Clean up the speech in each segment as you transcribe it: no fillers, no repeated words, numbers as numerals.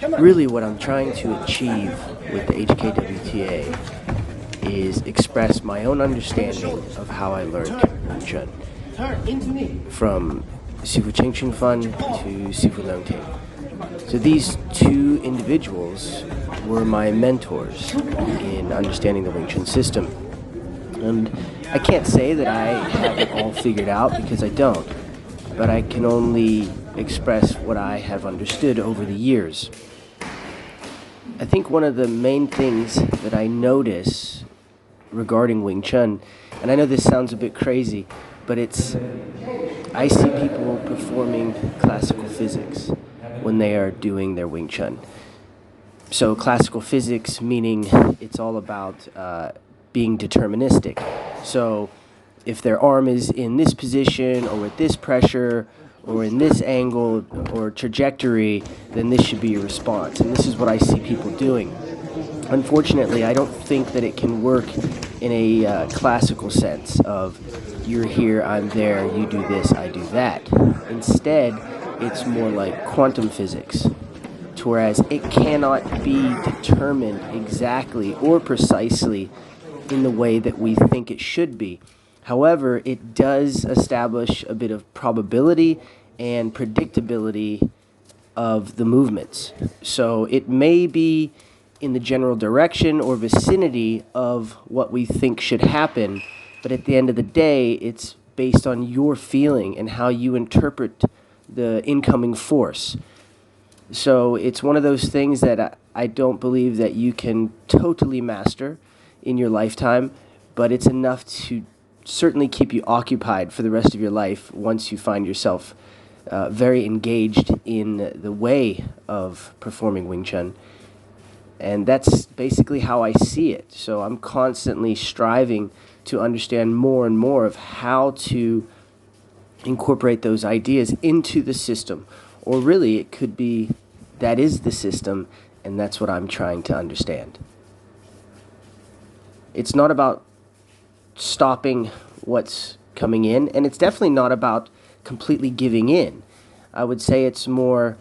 Really, what I'm trying to achieve with the HKWTA is express my own understanding of how I learned Wing Chun, from Sifu Ching Chun Fun to Sifu Leung Ting. So these two individuals were my mentors in understanding the Wing Chun system. And I can't say that I have it all figured out, because I don't, but I can only express what I have understood over the years. I think one of the main things that I notice regarding Wing Chun, and I know this sounds a bit crazy, but I see people performing classical physics when they are doing their Wing Chun. So classical physics meaning it's all about being deterministic. So if their arm is in this position or with this pressure or in this angle or trajectory, then this should be your response. And this is what I see people doing. Unfortunately, I don't think that it can work in a classical sense of you're here, I'm there, you do this, I do that. Instead, it's more like quantum physics, whereas it cannot be determined exactly or precisely in the way that we think it should be. However, it does establish a bit of probability and predictability of the movements. So it may be in the general direction or vicinity of what we think should happen, but at the end of the day, it's based on your feeling and how you interpret the incoming force. So it's one of those things that I don't believe that you can totally master in your lifetime, but it's enough to certainly keep you occupied for the rest of your life once you find yourself very engaged in the way of performing Wing Chun. And that's basically how I see it. So I'm constantly striving to understand more and more of how to incorporate those ideas into the system. Or really, it could be that is the system, and that's what I'm trying to understand. It's not about stopping what's coming in, and it's definitely not about completely giving in. I would say it's more,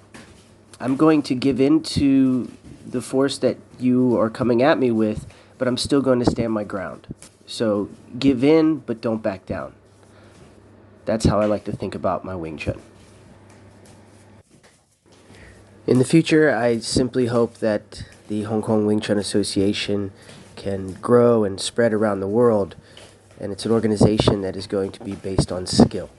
I'm going to give in to the force that you are coming at me with, but I'm still going to stand my ground. So give in, but don't back down. That's how I like to think about my Wing Chun. In the future, I simply hope that the Hong Kong Wing Chun Association can grow and spread around the world, and it's an organization that is going to be based on skill.